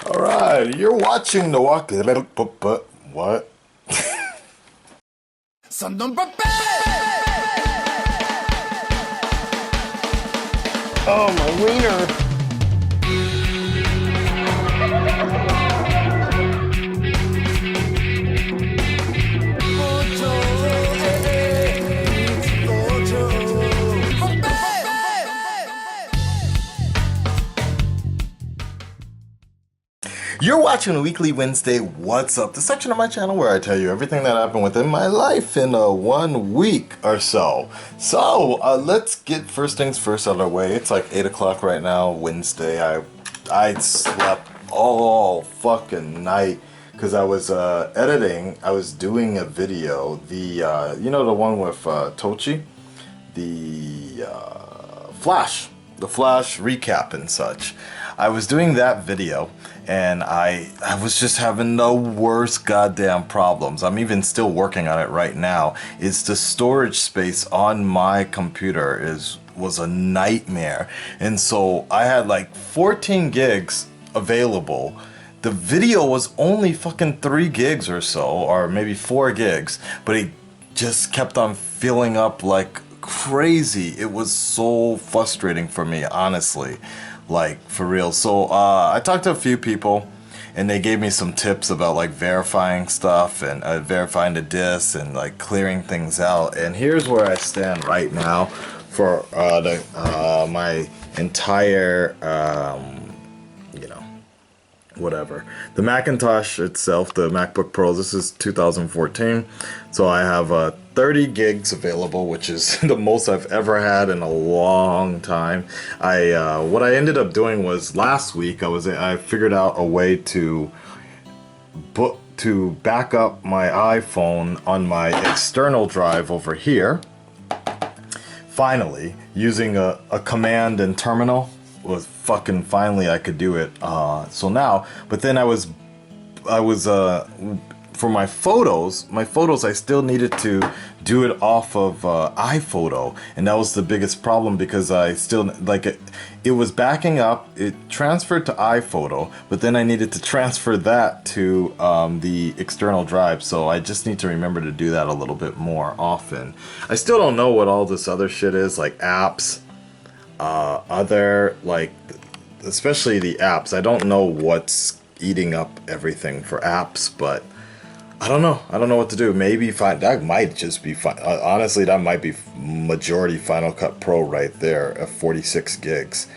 Alright, you're watching the walk. What? Son d'un papa! Oh, my wiener. You're watching Weekly Wednesday What's Up, the section of my channel where I tell you everything that happened within my life in 1 week or so. So, let's get first things first out of the way. It's like 8 o'clock right now, Wednesday. I slept all fucking night because I was editing. I was doing a video. You know the one with Tochi? The Flash recap and such. I was doing that video and I was just having the worst goddamn problems. I'm even still working on it right now. It's the storage space on my computer was a nightmare. And so I had like 14 gigs available. The video was only fucking 3 gigs or so, or maybe 4 gigs, but it just kept on filling up like crazy. It was so frustrating for me, honestly. Like, for real. So I talked to a few people and they gave me some tips about like verifying stuff and verifying the disks and like clearing things out. And here's where I stand right now for my entire whatever. The Macintosh itself, the MacBook Pro, this is 2014. So I have 30 gigs available, which is the most I've ever had in a long time. What I ended up doing was last week I figured out a way to back up my iPhone on my external drive over here. Finally, using a command and terminal. Was fucking finally I could do it. So now, but then I was for my photos I still needed to do it off of iPhoto, and that was the biggest problem because I still like it was backing up. It transferred to iPhoto, but then I needed to transfer that to the external drive, so I just need to remember to do that a little bit more often. I still don't know what all this other shit is, like apps, other, like, especially the apps. I don't know what's eating up everything for apps, but I don't know what to do. Maybe that might just be fine. Honestly, that might be majority Final Cut Pro right there at 46 gigs,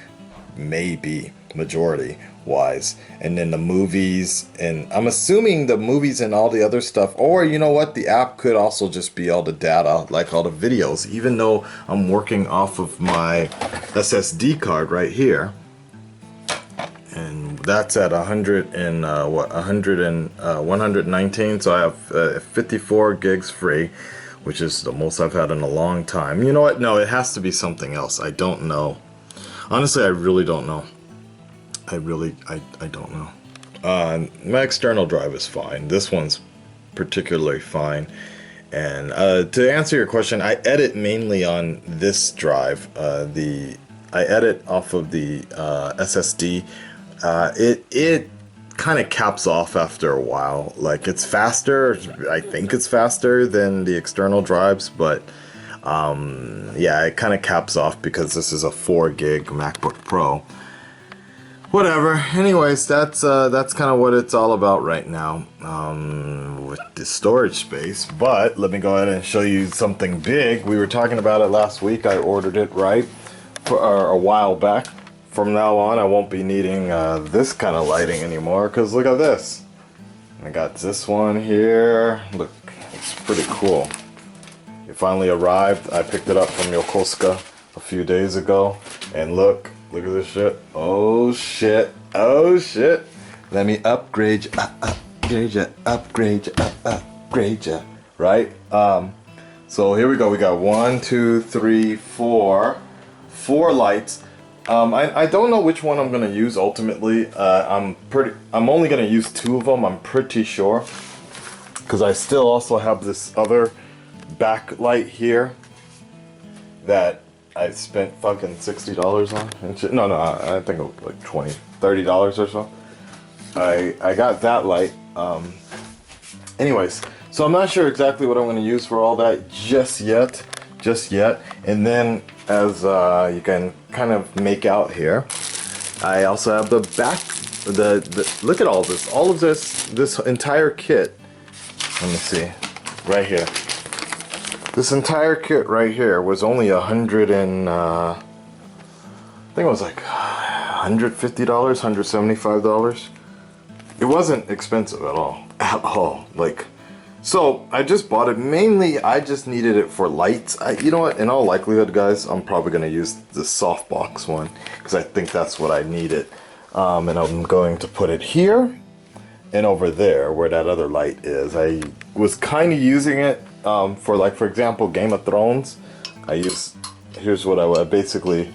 maybe majority wise. And then the movies, and I'm assuming the movies and all the other stuff, or you know what, the app could also just be all the data, like all the videos, even though I'm working off of my SSD card right here, and that's at 119. So I have 54 gigs free, which is the most I've had in a long time. You know what, no, it has to be something else. I don't know, honestly. I really don't know. I don't know. My external drive is fine. This one's particularly fine. And to answer your question, I edit mainly on this drive. I edit off of the SSD. It kind of caps off after a while. Like, it's faster. I think it's faster than the external drives, but yeah, it kind of caps off because this is a 4 gig MacBook Pro. Whatever. Anyways, that's kind of what it's all about right now with the storage space. But let me go ahead and show you something big. We were talking about it last week. I ordered it for a while back. From now on, I won't be needing this kind of lighting anymore, because look at this. I got this one here. Look, it's pretty cool. It finally arrived. I picked it up from Yokosuka a few days ago, and look at this shit. Oh shit. Let me upgrade you, upgrade you, right? So here we go. We got 1, 2, 3, 4 lights. I don't know which one I'm gonna use ultimately. I'm only gonna use 2 of them, I'm pretty sure, because I still also have this other backlight here that I spent fucking $60 on and shit. No, I think it was like $20, $30 or so. I got that light. Anyways, so I'm not sure exactly what I'm going to use for all that just yet. And then, as you can kind of make out here, I also have the back. Look at all this. All of this entire kit. Let me see, right here. This entire kit right here was only I think it was like $150, $175. It wasn't expensive at all. Like, so I just bought it. Mainly, I just needed it for lights. You know what? In all likelihood, guys, I'm probably gonna use the softbox one because I think that's what I needed. And I'm going to put it here and over there where that other light is. I was kind of using it for, like, for example, Game of Thrones. Here's what I basically,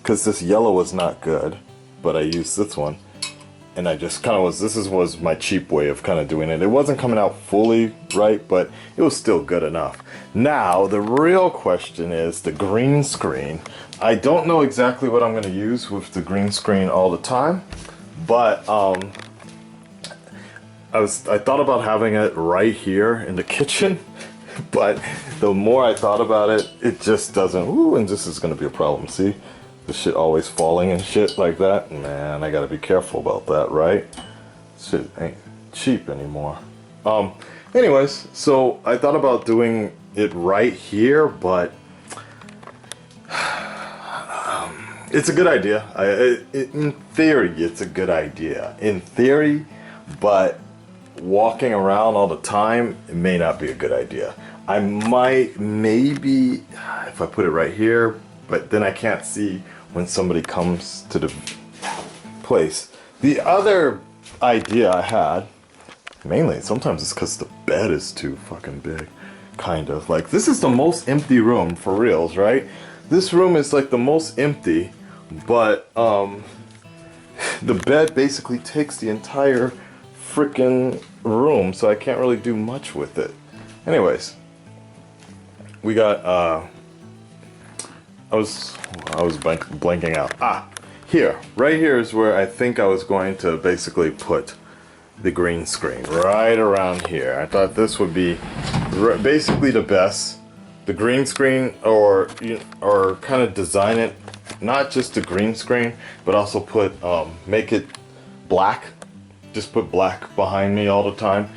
because this yellow was not good, but I used this one. And I just kind of was my cheap way of kind of doing it. It wasn't coming out fully right, but it was still good enough. Now, the real question is the green screen. I don't know exactly what I'm going to use with the green screen all the time, but I thought about having it right here in the kitchen, but the more I thought about it, it just doesn't. Ooh, and this is going to be a problem. See? The shit always falling and shit like that. Man, I gotta be careful about that, right? Shit ain't cheap anymore. Anyways, so I thought about doing it right here, but it's a good idea. In theory, it's a good idea. In theory, but walking around all the time, it may not be a good idea. I might, maybe, if I put it right here, but then I can't see when somebody comes to the place. The other idea I had, mainly, sometimes it's because the bed is too fucking big. Kind of. Like, this is the most empty room, for reals, right? This room is like the most empty, but the bed basically takes the entire freaking room, so I can't really do much with it. Anyways, we got I was blanking out. Here, right here is where I think I was going to basically put the green screen, right around here. I thought this would be basically the best. The green screen, or kind of design it, not just the green screen, but also put, make it black. Just put black behind me all the time.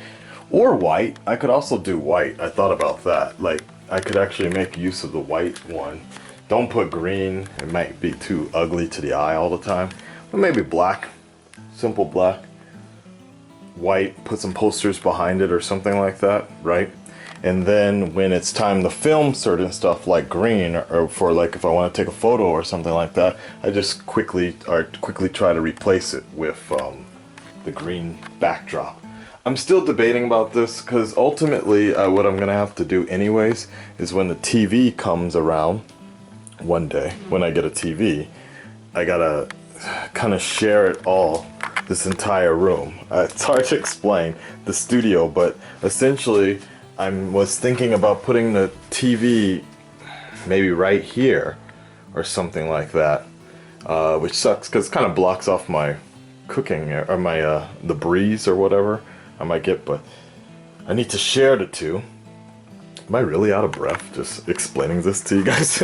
Or white. I could also do white. I thought about that. Like, I could actually make use of the white one. Don't put green, it might be too ugly to the eye all the time. But maybe black, simple black. White, put some posters behind it or something like that, right? And then when it's time to film certain stuff like green, or for like if I want to take a photo or something like that, I just quickly try to replace it with the green backdrop. I'm still debating about this because ultimately what I'm gonna have to do anyways is when the TV comes around one day, when I get a TV, I gotta kind of share it all, this entire room. It's hard to explain the studio, but essentially I was thinking about putting the TV maybe right here or something like that, which sucks because it kind of blocks off my cooking or my the breeze or whatever I might get, but I need to share the two. Am I really out of breath just explaining this to you guys?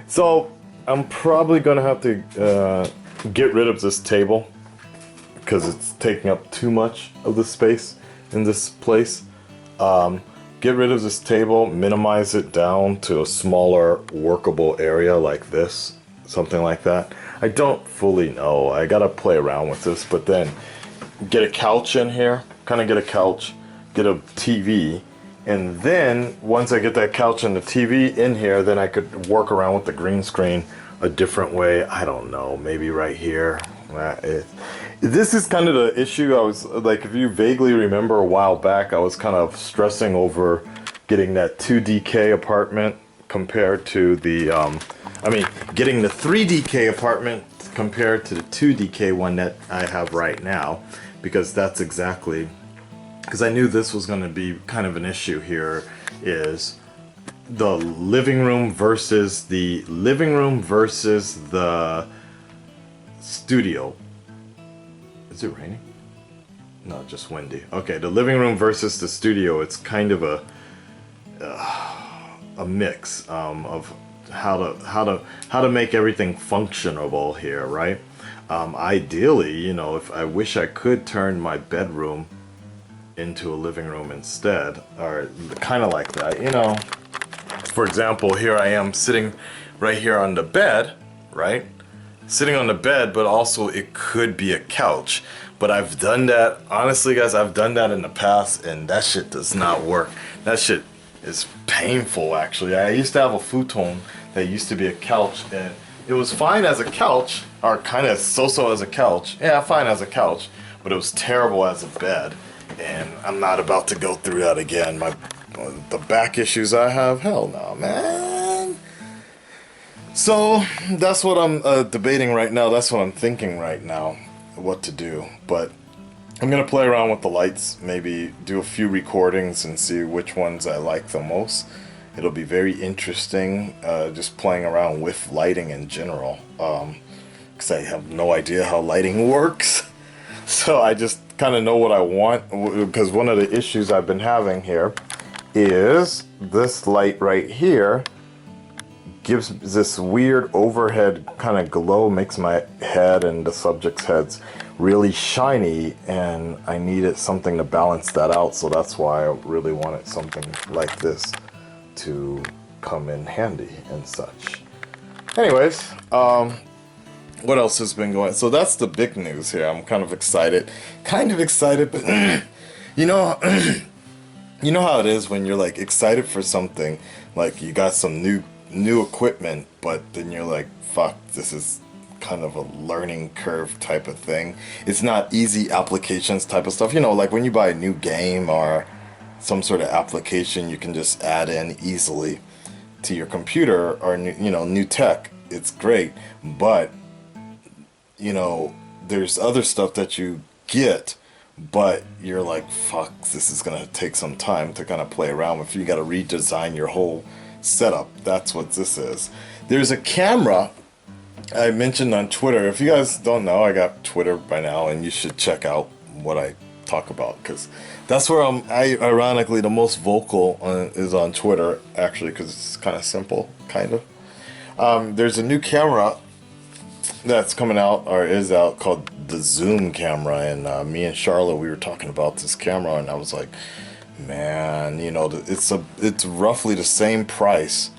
So I'm probably gonna have to get rid of this table because it's taking up too much of the space in this place. Get rid of this table, minimize it down to a smaller workable area like this, something like that. I don't fully know. I gotta play around with this, but then get a couch in here, kind of get a couch, get a TV. And then, once I get that couch and the TV in here, then I could work around with the green screen a different way. I don't know, maybe right here. This is kind of the issue. I was, like, if you vaguely remember a while back, I was kind of stressing over getting that 2DK apartment compared to the, getting the 3DK apartment compared to the 2DK one that I have right now. Because that's exactly... because I knew this was going to be kind of an issue here, is the living room versus the studio. Is it raining? No, just windy. Okay, the living room versus the studio. It's kind of a mix of how to make everything functionable here, right? Ideally, you know, if I wish I could turn my bedroom into a living room instead, or kind of like that, you know. For example, here I am sitting right here on the bed, right? Sitting on the bed, but also it could be a couch. But I've done that, honestly guys, I've done that in the past and that shit does not work. That shit is painful actually. I used to have a futon that used to be a couch and it was fine as a couch, or kind of so-so as a couch. Yeah, fine as a couch, but it was terrible as a bed. And I'm not about to go through that again. The back issues I have, hell no, man. So that's what I'm debating right now. That's what I'm thinking right now, what to do. But I'm gonna play around with the lights, maybe do a few recordings and see which ones I like the most. It'll be very interesting, just playing around with lighting in general, because I have no idea how lighting works. So I just kind of know what I want, because one of the issues I've been having here is this light right here gives this weird overhead kind of glow, makes my head and the subject's heads really shiny, and I needed something to balance that out. So that's why I really wanted something like this to come in handy and such. Anyways, what else has been going on? So that's the big news here. I'm kind of excited, but you know, you know how it is when you're like excited for something, like you got some new equipment, but then you're like, fuck, this is kind of a learning curve type of thing. It's not easy applications type of stuff. You know, like when you buy a new game or some sort of application you can just add in easily to your computer, or new tech, it's great. But you know, there's other stuff that you get, but you're like, fuck, this is gonna take some time to kind of play around with. You got to redesign your whole setup. That's what this is. There's a camera I mentioned on Twitter. If you guys don't know, I got Twitter by now, and you should check out what I talk about, because that's where ironically the most vocal is on Twitter, actually, because it's kind of simple, kind of. There's a new camera that's coming out, or is out, called the Zoom camera, and me and Charlotte, we were talking about this camera, and I was like, man, you know, it's roughly the same price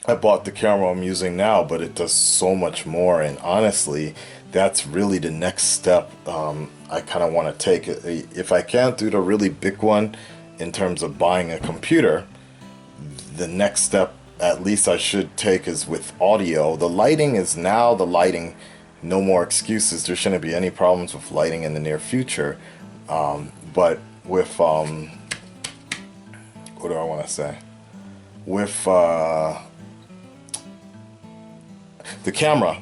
I bought the camera I'm using now, but it does so much more. And honestly, that's really the next step I kind of want to take. If I can't do the really big one in terms of buying a computer, the next step at least I should take is with audio. The lighting, no more excuses. There shouldn't be any problems with lighting in the near future. But with what do I want to say? With the camera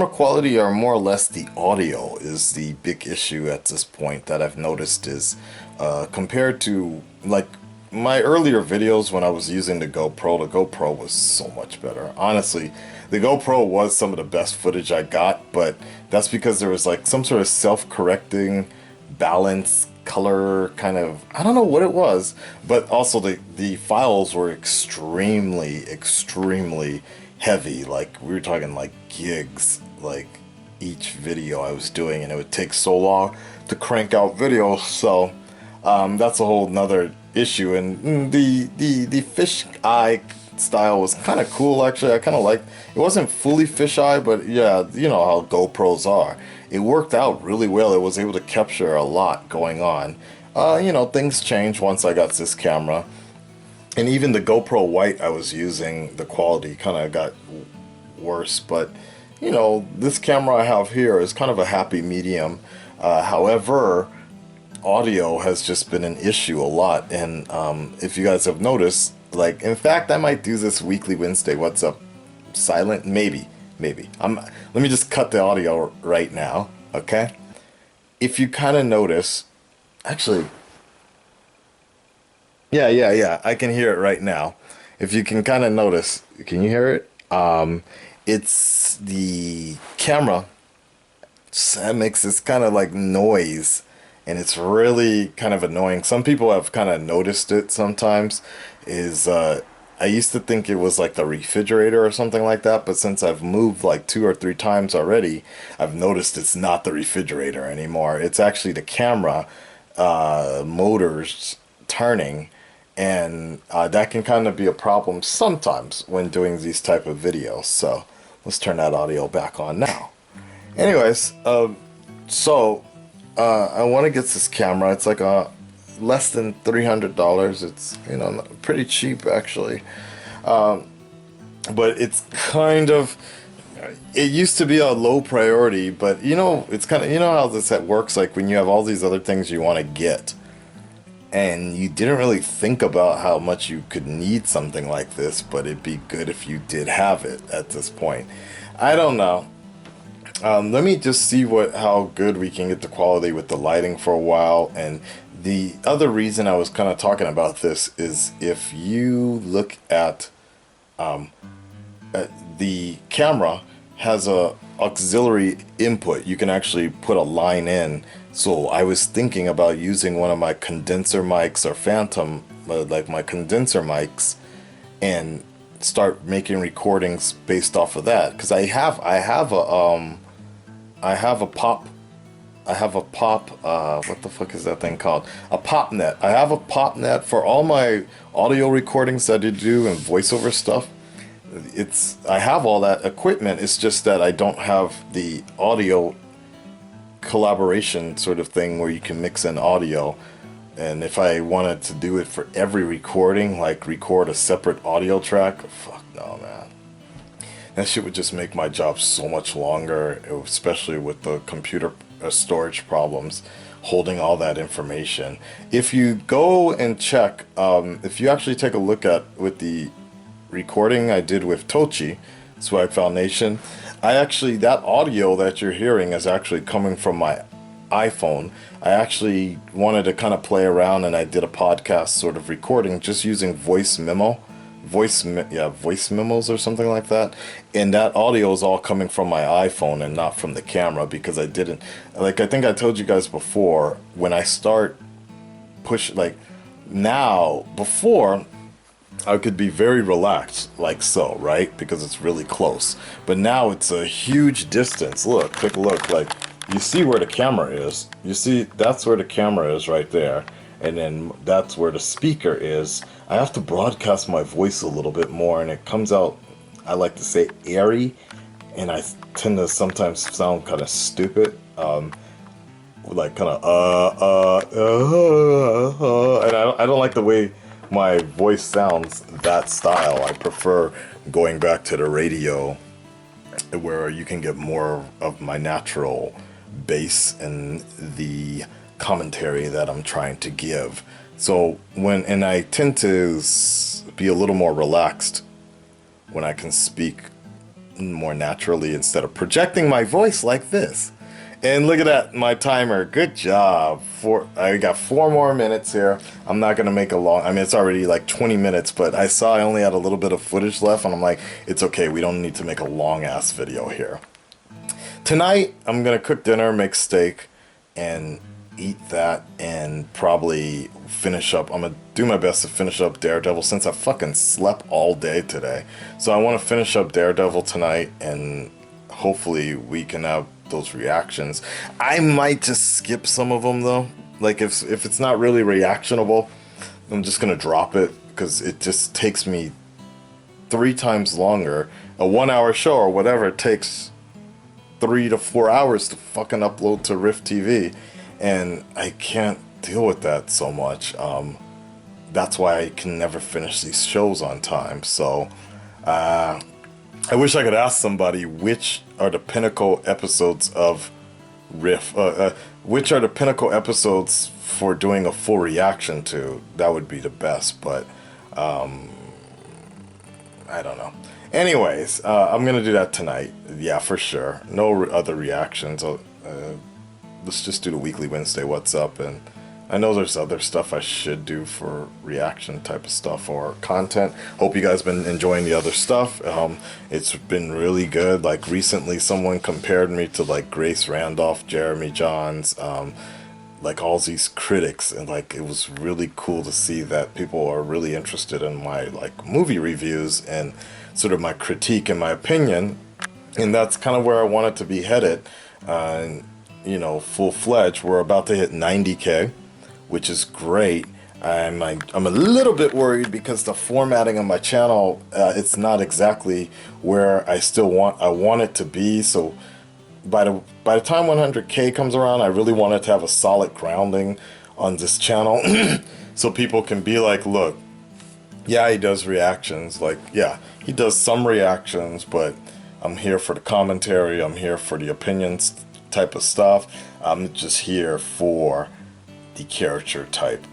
quality or more or less the audio is the big issue at this point that I've noticed is compared to like my earlier videos when I was using the GoPro was so much better. Honestly, the GoPro was some of the best footage I got, but that's because there was like some sort of self-correcting balance color kind of, I don't know what it was, but also the files were extremely heavy. Like we were talking like gigs, like each video I was doing, and it would take so long to crank out videos. So that's a whole nother issue. And the fish eye style was kind of cool, actually. I kind of liked it. Wasn't fully fisheye, but yeah, you know how GoPros are. It worked out really well. It was able to capture a lot going on. You know, things changed once I got this camera. And even the GoPro White I was using, the quality kind of got worse. But, you know, this camera I have here is kind of a happy medium. However, audio has just been an issue a lot. And if you guys have noticed, like, in fact, I might do this weekly Wednesday. What's up? Silent? Maybe. Let me just cut the audio right now, okay? If you kind of notice, actually, yeah, I can hear it right now. If you can kind of notice, can you hear it? It's the camera It makes this kind of like noise, and it's really kind of annoying. Some people have kind of noticed it sometimes. Is I used to think it was like the refrigerator or something like that, but since I've moved like 2 or 3 times already, I've noticed it's not the refrigerator anymore. It's actually the camera motors turning, and that can kind of be a problem sometimes when doing these type of videos. So let's turn that audio back on now. Anyways, so I want to get this camera. It's like less than $300. It's, you know, pretty cheap actually. But it's kind of, it used to be a low priority, but you know, it's kind of, you know how this works, like when you have all these other things you want to get and you didn't really think about how much you could need something like this, but it'd be good if you did have it at this point. I don't know. Let me just see how good we can get the quality with the lighting for a while. And the other reason I was kind of talking about this is if you look at the camera has a auxiliary input. You can actually put a line in. So I was thinking about using one of my condenser mics or phantom, like my condenser mics, and start making recordings based off of that. Because I have a pop, what the fuck is that thing called? A pop net. I have a pop net for all my audio recordings that I do and voiceover stuff. I have all that equipment. It's just that I don't have the audio collaboration sort of thing where you can mix in audio. And if I wanted to do it for every recording, like record a separate audio track, fuck no, man. That shit would just make my job so much longer, especially with the computer storage problems, holding all that information. If you go and check, if you actually take a look at with the recording I did with Tochi, Swag Foundation, that audio that you're hearing is actually coming from my iPhone. I actually wanted to kind of play around, and I did a podcast sort of recording just using voice memos or something like that. And that audio is all coming from my iPhone and not from the camera, because I didn't, like, I think I told you guys before, when I start before I could be very relaxed, like so, right? Because it's really close. But now it's a huge distance. Look, take a look. Like, you see where the camera is. You see, that's where the camera is right there. And then that's where the speaker is. I have to broadcast my voice a little bit more, and it comes out, I like to say, airy. And I tend to sometimes sound kind of stupid. Like kind of, and I don't like the way my voice sounds that style. I prefer going back to the radio where you can get more of my natural bass and the commentary that I'm trying to give. So and I tend to be a little more relaxed when I can speak more naturally instead of projecting my voice like this. And look at that, my timer. Good job. I got 4 more minutes here. I'm not going to make a long... I mean, it's already like 20 minutes, but I saw I only had a little bit of footage left, and I'm like, it's okay. We don't need to make a long-ass video here. Tonight, I'm going to cook dinner, make steak, and eat that, and probably finish up. I'm going to do my best to finish up Daredevil since I fucking slept all day today. So I want to finish up Daredevil tonight, and hopefully we can have those reactions. I might just skip some of them though. Like if it's not really reactionable, I'm just gonna drop it, because it just takes me 3 times longer. A 1-hour show or whatever, it takes 3 to 4 hours to fucking upload to Rift TV, and I can't deal with that so much. That's why I can never finish these shows on time. So I wish I could ask somebody which are the pinnacle episodes of Rift, which are the pinnacle episodes for doing a full reaction to. That would be the best, but I don't know. Anyways, I'm gonna do that tonight. Yeah, for sure. No other reactions. Let's just do the weekly Wednesday What's Up, and I know there's other stuff I should do for reaction type of stuff or content. Hope you guys been enjoying the other stuff. It's been really good. Like recently someone compared me to like Grace Randolph, Jeremy Johns, like all these critics, and like it was really cool to see that people are really interested in my like movie reviews and sort of my critique and my opinion, and that's kind of where I want it to be headed. You know, full-fledged. We're about to hit 90K, which is great. I'm a little bit worried because the formatting of my channel, it's not exactly where I want it to be. So by the time 100K comes around, I really want it to have a solid grounding on this channel, so people can be like, look, yeah, he does reactions. Like, yeah, he does some reactions, but I'm here for the commentary. I'm here for the opinions type of stuff. I'm just here for the character type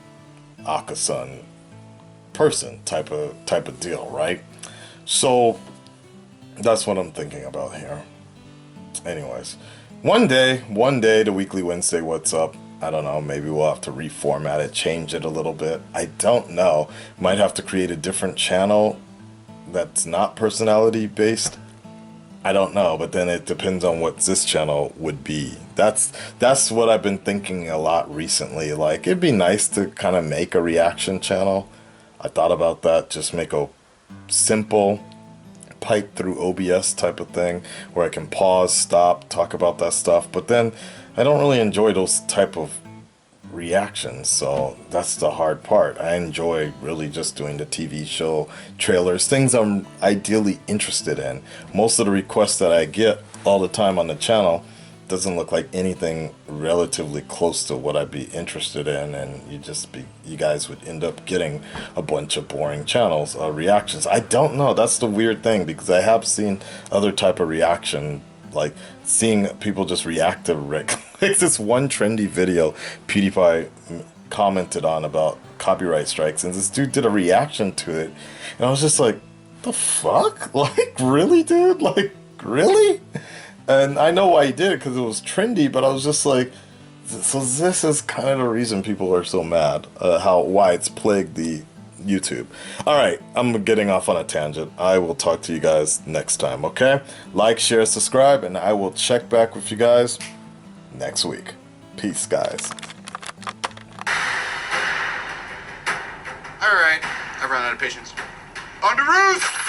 Akasan person type of deal, right? So that's what I'm thinking about here. Anyways, one day, the Weekly Wednesday What's Up, I don't know, maybe we'll have to reformat it, change it a little bit. I don't know. Might have to create a different channel that's not personality based. I don't know, but then it depends on what this channel would be. That's what I've been thinking a lot recently. Like, it'd be nice to kind of make a reaction channel. I thought about that, just make a simple pipe through OBS type of thing where I can pause, stop, talk about that stuff. But then I don't really enjoy those type of reactions, so that's the hard part. I enjoy really just doing the TV show trailers, things I'm ideally interested in. Most of the requests that I get all the time on the channel doesn't look like anything relatively close to what I'd be interested in, and you guys would end up getting a bunch of boring channels, reactions. I don't know, that's the weird thing, because I have seen other type of reaction, like seeing people just react to Rick. Like this one trendy video PewDiePie commented on about copyright strikes, and this dude did a reaction to it, and I was just like, the fuck? Like, really, dude? Like, really? And I know why he did it, because it was trendy, but I was just like, so this is kind of the reason people are so mad, why it's plagued the YouTube. Alright, I'm getting off on a tangent. I will talk to you guys next time, okay? Like, share, subscribe, and I will check back with you guys next week. Peace, guys. Alright, I've run out of patience. On the roof!